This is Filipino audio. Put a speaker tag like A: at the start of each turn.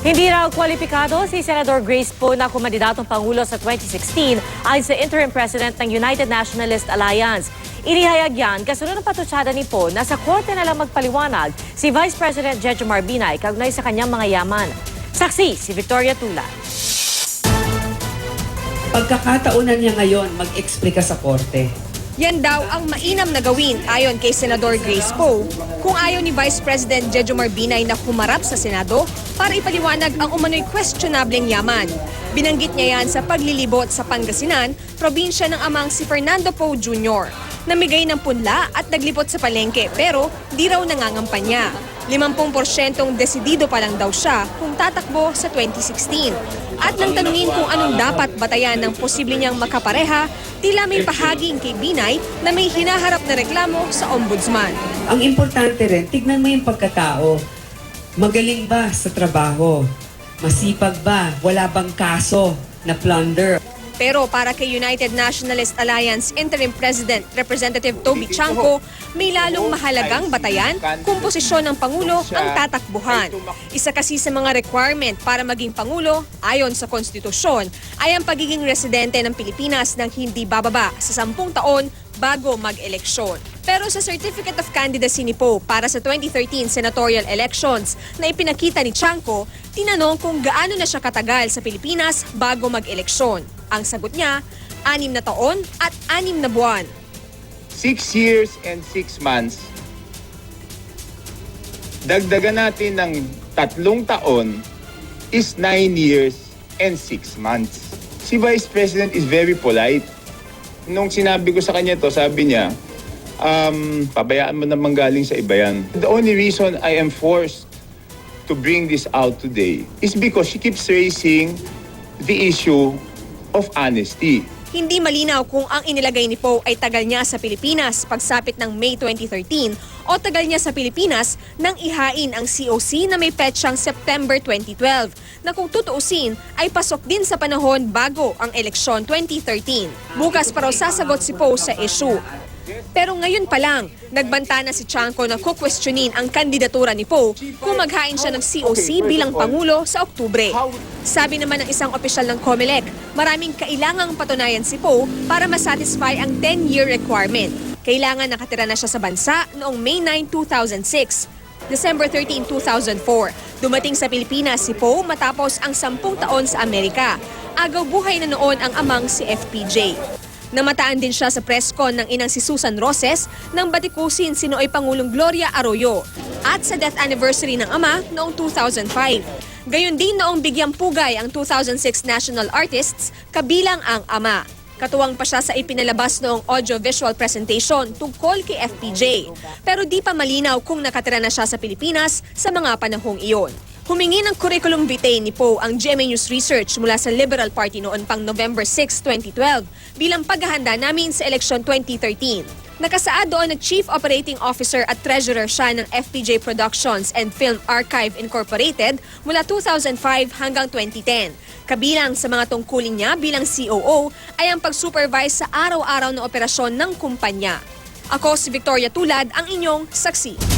A: Hindi raw kwalipikado si Senador Grace Poe na kumandidatong Pangulo sa 2016 ayon sa interim president ng United Nationalist Alliance. Inihayag yan kasunod ng patutsada ni Poe na sa korte na lang magpaliwanag si Vice President Jejomar Binay kaugnay sa kanyang mga yaman. Saksi si Victoria Tula.
B: Pagkakataonan niya ngayon mag-eksplika sa korte.
C: Yan daw ang mainam na gawin ayon kay Senador Grace Poe kung ayaw ni Vice President Jejomar Binay na humarap sa Senado para ipaliwanag ang umano'y questionableng yaman. Binanggit niya yan sa paglilibot sa Pangasinan, probinsya ng amang si Fernando Poe Jr. Namigay ng punla at naglipot sa palengke pero di raw nangangampanya. 50% desidido pa lang daw siya kung tatakbo sa 2016. At nang tanungin kung anong dapat batayan ng posible niyang makapareha, tila may pahaging kay Binay na may hinaharap na reklamo sa ombudsman.
B: Ang importante rin, tignan mo yung pagkatao. Magaling ba sa trabaho? Masipag ba? Wala bang kaso na plunder?
C: Pero para kay United Nationalist Alliance Interim President Representative Toby Chanco, may lalong mahalagang batayan kung posisyon ng Pangulo ang tatakbuhan. Isa kasi sa mga requirement para maging Pangulo, ayon sa konstitusyon, ay ang pagiging residente ng Pilipinas ng hindi bababa sa 10 taon bago mag-eleksyon. Pero sa Certificate of Candidacy ni Poe para sa 2013 senatorial elections na ipinakita ni Chanco, tinanong kung gaano na siya katagal sa Pilipinas bago mag-eleksyon. Ang sagot niya, 6 na taon at 6 na buwan.
D: 6 years and 6 months. Dagdagan natin ng 3 taon is 9 years and 6 months. Si Vice President is very polite. Nung sinabi ko sa kanya to, sabi niya, pabayaan mo naman galing sa iba yan. The only reason I am forced to bring this out today is because she keeps raising the issue of honesty.
C: Hindi malinaw kung ang inilagay ni Poe ay tagal niya sa Pilipinas pagsapit ng May 2013 o tagal niya sa Pilipinas nang ihain ang COC na may petsang September 2012 na kung tutuusin ay pasok din sa panahon bago ang eleksyon 2013. Bukas pa raw sasagot si Poe sa issue. Pero ngayon pa lang, nagbanta na si Chanco na kukwestiyonin ang kandidatura ni Poe kung maghain siya ng COC bilang Pangulo sa Oktubre. Sabi naman ng isang opisyal ng COMELEC, maraming kailangang patunayan si Poe para masatisfy ang 10-year requirement. Kailangan nakatira na siya sa bansa noong May 9, 2006. December 13, 2004, dumating sa Pilipinas si Poe matapos ang 10 taon sa Amerika. Agaw buhay na noon ang amang si FPJ. Namataan din siya sa presscon ng inang si Susan Roses nang batikusin si nooy Pangulong Gloria Arroyo at sa death anniversary ng ama noong 2005. Gayon din noong bigyang pugay ang 2006 national artists kabilang ang ama. Katuwang pa siya sa ipinalabas noong audio-visual presentation tungkol kay FPJ. Pero di pa malinaw kung nakatira na siya sa Pilipinas sa mga panahong iyon. Humingi ng curriculum vitae ni Poe ang GMA News Research mula sa Liberal Party noon pang November 6, 2012 bilang paghahanda namin sa eleksyon 2013. Nakasaad doon na Chief Operating Officer at Treasurer siya ng FPJ Productions and Film Archive Incorporated mula 2005 hanggang 2010. Kabilang sa mga tungkulin niya bilang COO ay ang pag-supervise sa araw-araw na operasyon ng kumpanya. Ako si Victoria Tulad, ang inyong saksi.